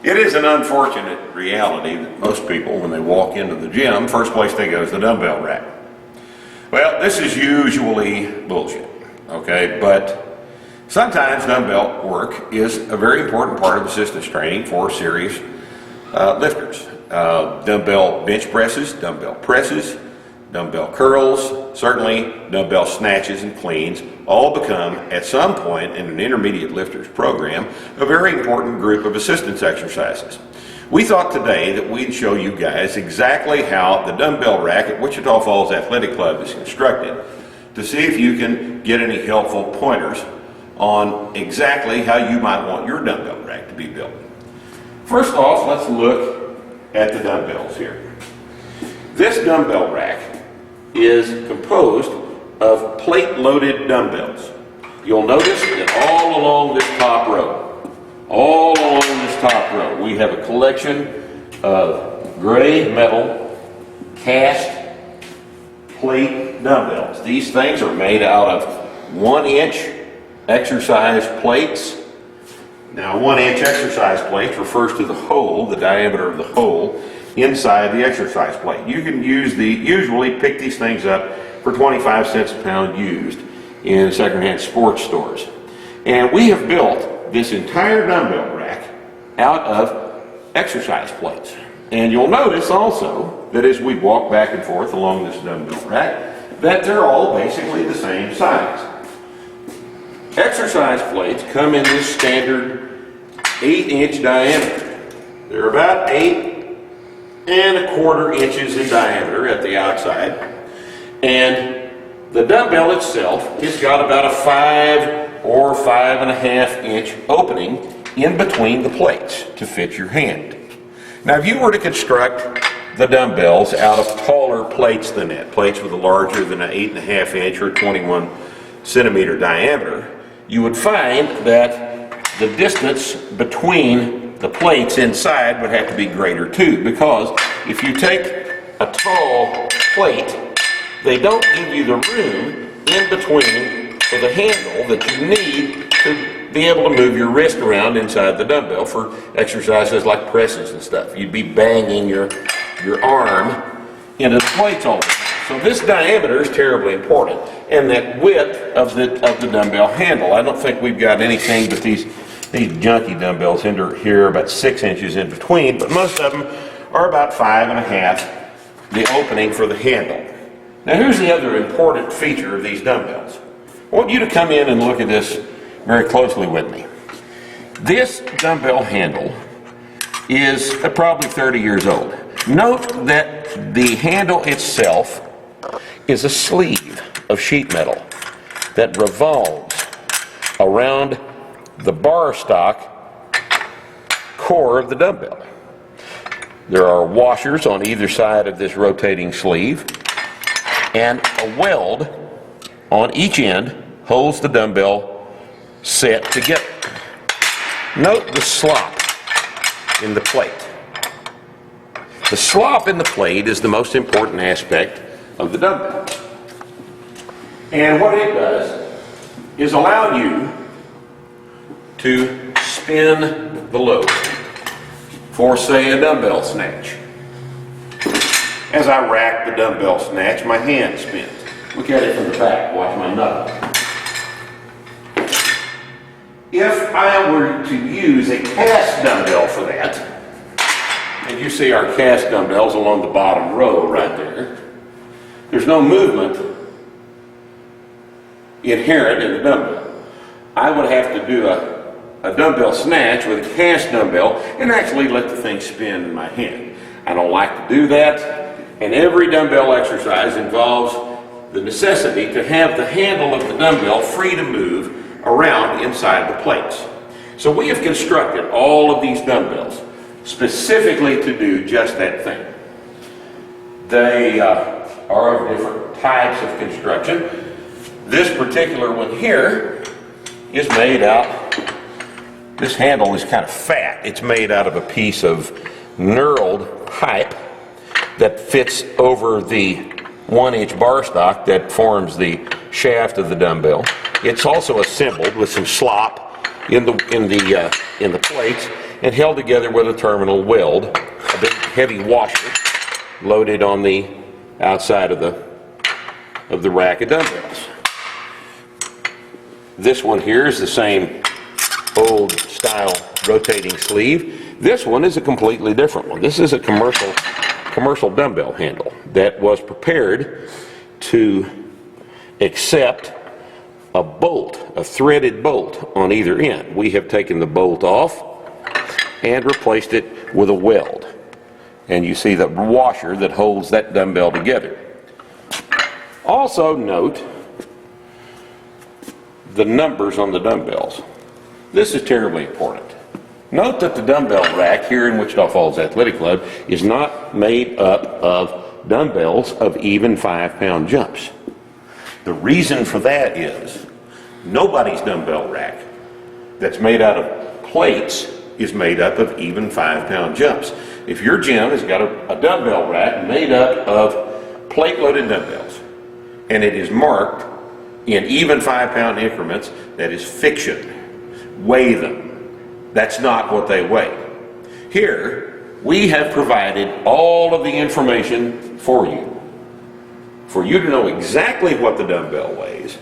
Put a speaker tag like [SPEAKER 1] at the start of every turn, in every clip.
[SPEAKER 1] It is an unfortunate reality that most people, when they walk into the gym, first place they go is the dumbbell rack. Well, this is usually bullshit, okay? But sometimes dumbbell work is a very important part of assistance training for serious lifters. Dumbbell bench presses, dumbbell presses, dumbbell curls, certainly dumbbell snatches and cleans all become, at some point in an intermediate lifter's program, a very important group of assistance exercises. We thought today that we'd show you guys exactly how the dumbbell rack at Wichita Falls Athletic Club is constructed to see if you can get any helpful pointers on exactly how you might want your dumbbell rack to be built. First off, let's look at the dumbbells here. This dumbbell rack is composed of plate-loaded dumbbells. You'll notice that all along this top row, we have a collection of gray metal cast plate dumbbells. These things are made out of 1-inch exercise plates. Now, 1-inch exercise plate refers to the hole, the diameter of the hole inside the exercise plate. You can usually pick these things up for 25 cents a pound used in secondhand sports stores. And we have built this entire dumbbell rack out of exercise plates. And you'll notice also that as we walk back and forth along this dumbbell rack, that they're all basically the same size. Exercise plates come in this standard 8-inch diameter. They're about 8 1/4 inches in diameter at the outside. And the dumbbell itself has got about a 5 or 5.5 inch opening in between the plates to fit your hand. Now, if you were to construct the dumbbells out of taller plates than that, plates with a larger than an 8.5 inch or 21 centimeter diameter, you would find that the distance between the plates inside would have to be greater too, because if you take a tall plate, they don't give you the room in between for the handle that you need to be able to move your wrist around inside the dumbbell for exercises like presses and stuff. You'd be banging your arm into the plates all the time. So this diameter is terribly important, and that width of the dumbbell handle. I don't think we've got anything but these junky dumbbells here about 6 inches in between, but most of them are about 5.5, the opening for the handle. Now, here's the other important feature of these dumbbells. I want you to come in and look at this very closely with me. This dumbbell handle is probably 30 years old. Note that the handle itself is a sleeve of sheet metal that revolves around the bar stock core of the dumbbell. There are washers on either side of this rotating sleeve, and a weld on each end holds the dumbbell set together. Note the slop in the plate. The slop in the plate is the most important aspect of the dumbbell. And what it does is allow you to spin the load for, say, a dumbbell snatch. As I rack the dumbbell snatch, my hand spins. Look at it from the back. Watch my knuckle. If I were to use a cast dumbbell for that, and you see our cast dumbbells along the bottom row right there, there's no movement inherent in the dumbbell. I would have to do a dumbbell snatch with a cast dumbbell and actually let the thing spin in my hand. I don't like to do that. And every dumbbell exercise involves the necessity to have the handle of the dumbbell free to move around inside the plates. So we have constructed all of these dumbbells specifically to do just that thing. They are of different types of construction. This particular one here is made out, this handle is kind of fat. It's made out of a piece of knurled pipe that fits over the 1-inch bar stock that forms the shaft of the dumbbell. It's also assembled with some slop in the plates, and held together with a terminal weld, a big heavy washer loaded on the outside of the rack of dumbbells. This one here is the same old style rotating sleeve. This one is a completely different one. This is a commercial dumbbell handle that was prepared to accept a bolt, a threaded bolt on either end. We have taken the bolt off and replaced it with a weld. And you see the washer that holds that dumbbell together. Also note the numbers on the dumbbells. This is terribly important. Note that the dumbbell rack here in Wichita Falls Athletic Club is not made up of dumbbells of even 5-pound jumps. The reason for that is nobody's dumbbell rack that's made out of plates is made up of even 5-pound jumps. If your gym has got a dumbbell rack made up of plate-loaded dumbbells and it is marked in even 5-pound increments, that is fiction. Weigh them. That's not what they weigh. Here, we have provided all of the information for you to know exactly what the dumbbell weighs,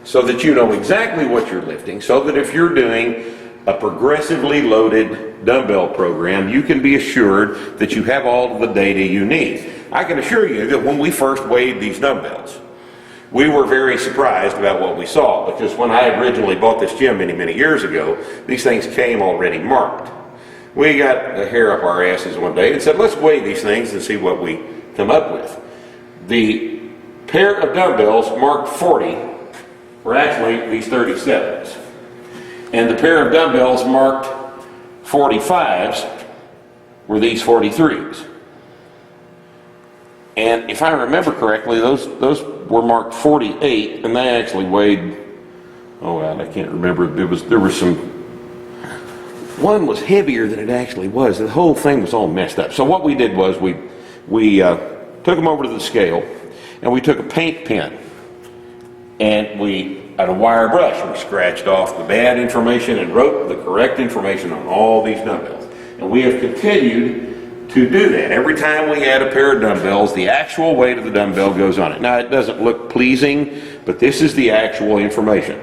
[SPEAKER 1] so that you know exactly what you're lifting, so that if you're doing a progressively loaded dumbbell program, you can be assured that you have all of the data you need. I can assure you that when we first weighed these dumbbells, we were very surprised about what we saw, because when I originally bought this gym many years ago, these things came already marked. We got the hair up our asses one day and said, let's weigh these things and see what we come up with. The pair of dumbbells marked 40 were actually these 37s. And the pair of dumbbells marked 45s were these 43s. And if I remember correctly, those were marked 48, and they actually weighed, oh well, I can't remember. There was some, one was heavier than it actually was. The whole thing was all messed up. So what we did was we took them over to the scale, and we took a paint pen, and we, at a wire brush, we scratched off the bad information and wrote the correct information on all these dumbbells. And we have continued to do that. Every time we add a pair of dumbbells, the actual weight of the dumbbell goes on it. Now, it doesn't look pleasing, but this is the actual information.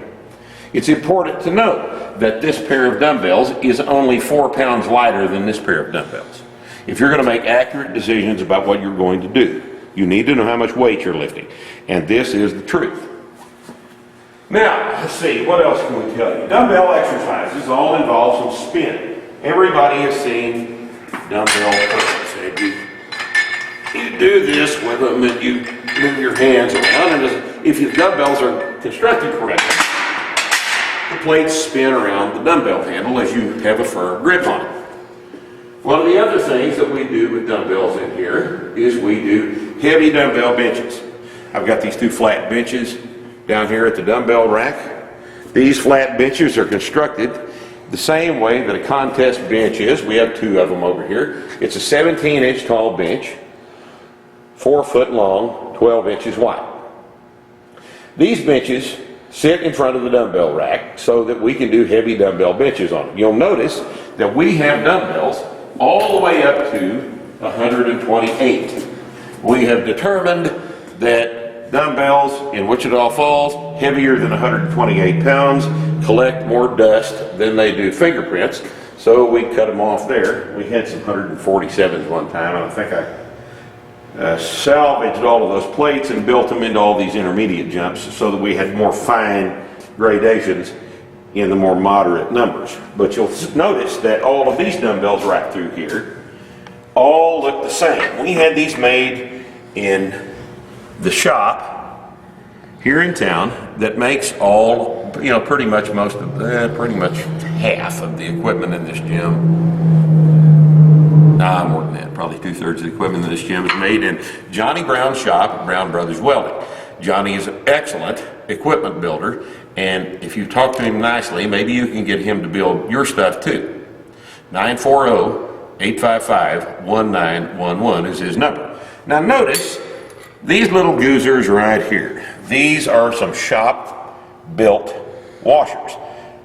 [SPEAKER 1] It's important to note that this pair of dumbbells is only 4 pounds lighter than this pair of dumbbells. If you're going to make accurate decisions about what you're going to do, you need to know how much weight you're lifting. And this is the truth. Now, let's see, what else can we tell you? Dumbbell exercises all involve some spin. Everybody has seen dumbbell curls. And you do this with them, and you move your hands around, and if your dumbbells are constructed correctly, the plates spin around the dumbbell handle as you have a firm grip on it. One of the other things that we do with dumbbells in here is we do heavy dumbbell benches. I've got these 2 flat benches down here at the dumbbell rack. These flat benches are constructed the same way that a contest bench is. We have 2 of them over here. It's a 17-inch tall bench, 4 foot long, 12 inches wide. These benches sit in front of the dumbbell rack so that we can do heavy dumbbell benches on them. You'll notice that we have dumbbells all the way up to 128. We have determined that dumbbells in Wichita Falls, heavier than 128 pounds, collect more dust than they do fingerprints, so we cut them off there. We had some 147s one time, and I think I salvaged all of those plates and built them into all these intermediate jumps so that we had more fine gradations in the more moderate numbers. But you'll notice that all of these dumbbells right through here all look the same. We had these made in the shop here in town that makes all, pretty much pretty much half of the equipment in this gym. More than that, probably 2/3 of the equipment in this gym is made in Johnny Brown's shop at Brown Brothers Welding. Johnny is an excellent equipment builder, and if you talk to him nicely, maybe you can get him to build your stuff too. 940-855-1911 is his number. Now notice these little goozers right here. These are some shop-built washers.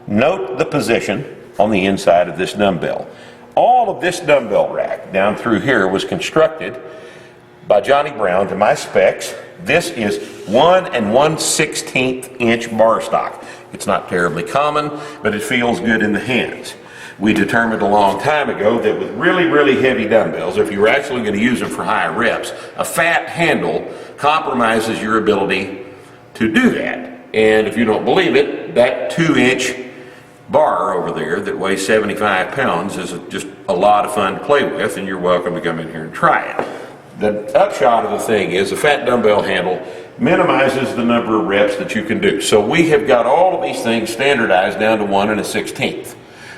[SPEAKER 1] Note the position on the inside of this dumbbell. All of this dumbbell rack down through here was constructed by Johnny Brown to my specs. This is 1 1/16 inch bar stock. It's not terribly common, but it feels good in the hands. We determined a long time ago that with really, really heavy dumbbells, if you were actually going to use them for higher reps, a fat handle compromises your ability to do that. And if you don't believe it, that 2-inch bar over there that weighs 75 pounds is just a lot of fun to play with, and you're welcome to come in here and try it. The upshot of the thing is a fat dumbbell handle minimizes the number of reps that you can do. So we have got all of these things standardized down to 1 1/16.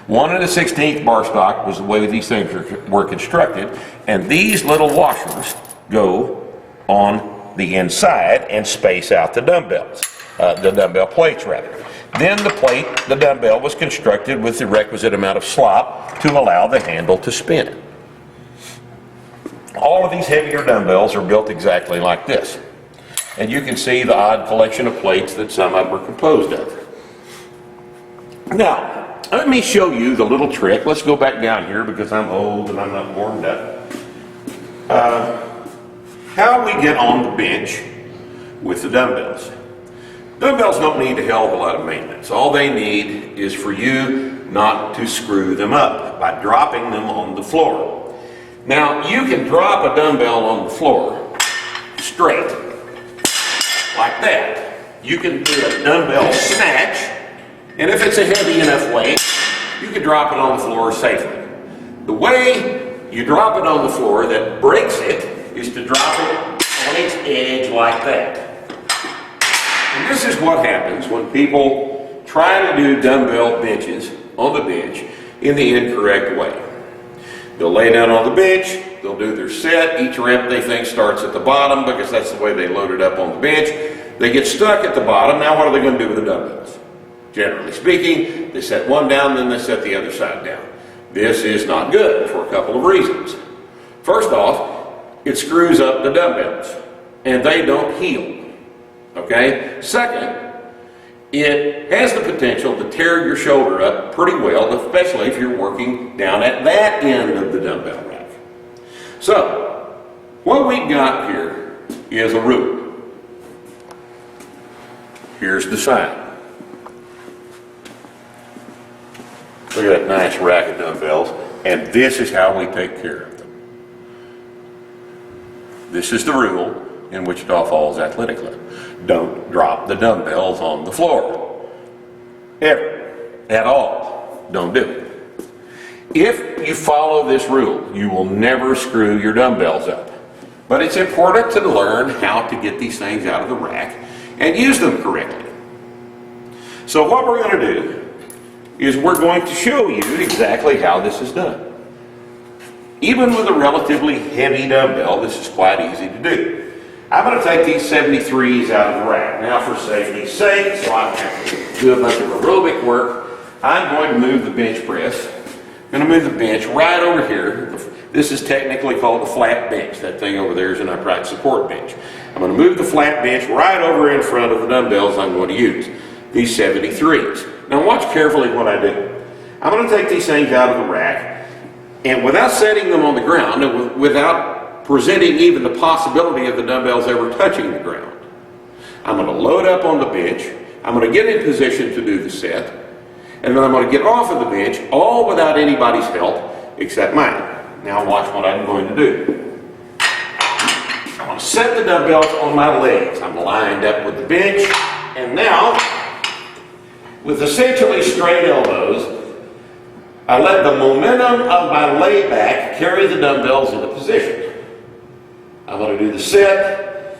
[SPEAKER 1] 1 1/16 bar stock was the way these things were constructed, and these little washers go on the inside and space out the dumbbells, the dumbbell plates rather. Then the dumbbell was constructed with the requisite amount of slop to allow the handle to spin. All of these heavier dumbbells are built exactly like this. And you can see the odd collection of plates that some of them are composed of. Now, let me show you the little trick. Let's go back down here because I'm old and I'm not warmed up. How we get on the bench with the dumbbells. Dumbbells don't need a hell of a lot of maintenance. All they need is for you not to screw them up by dropping them on the floor. Now, you can drop a dumbbell on the floor straight, like that. You can do a dumbbell snatch, and if it's a heavy enough weight, you can drop it on the floor safely. The way you drop it on the floor that breaks it is to drop it on its edge like that. And this is what happens when people try to do dumbbell benches on the bench in the incorrect way. They'll lay down on the bench, they'll do their set. Each rep they think starts at the bottom because that's the way they load it up on the bench. They get stuck at the bottom. Now what are they going to do with the dumbbells? Generally speaking, they set one down, then they set the other side down. This is not good for a couple of reasons. First off, it screws up the dumbbells and they don't heal. Okay? Second, it has the potential to tear your shoulder up pretty well, especially if you're working down at that end of the dumbbell rack. So, what we've got here is a rule. Here's the sign. Look at that nice rack of dumbbells, and this is how we take care of them. This is the rule in Wichita Falls Athletic Club. Don't drop the dumbbells on the floor. Ever. At all. Don't do it. If you follow this rule, you will never screw your dumbbells up. But it's important to learn how to get these things out of the rack and use them correctly. So what we're going to do is we're going to show you exactly how this is done. Even with a relatively heavy dumbbell, this is quite easy to do. I'm going to take these 73s out of the rack. Now for safety's sake, so I don't have to do a bunch of aerobic work, I'm going to move the bench press. I'm going to move the bench right over here. This is technically called a flat bench. That thing over there is an upright support bench. I'm going to move the flat bench right over in front of the dumbbells I'm going to use. These 73s. Now watch carefully what I do. I'm going to take these things out of the rack, and without setting them on the ground, and without presenting even the possibility of the dumbbells ever touching the ground, I'm going to load up on the bench, I'm going to get in position to do the set, and then I'm going to get off of the bench, all without anybody's help except mine. Now watch what I'm going to do. I'm going to set the dumbbells on my legs. I'm lined up with the bench, and now, with essentially straight elbows, I let the momentum of my layback carry the dumbbells into position. I'm going to do the set.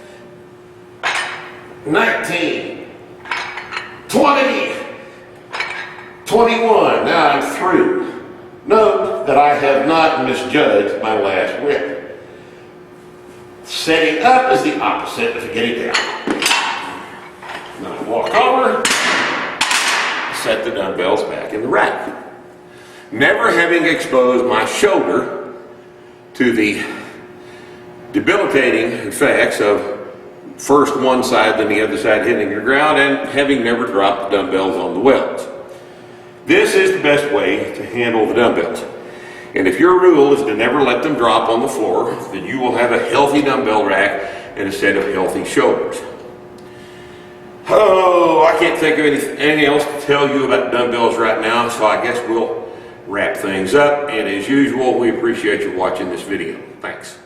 [SPEAKER 1] 19, 20, 21. Now I'm through. Note that I have not misjudged my last whip. Setting up is the opposite of getting down. Now I walk over, set the dumbbells back in the rack. Never having exposed my shoulder to the debilitating effects of first one side then the other side hitting the ground, and having never dropped the dumbbells on the welds. This is the best way to handle the dumbbells. And if your rule is to never let them drop on the floor, then you will have a healthy dumbbell rack and a set of healthy shoulders. Oh, I can't think of anything else to tell you about dumbbells right now, so I guess we'll wrap things up. And as usual, we appreciate you watching this video. Thanks.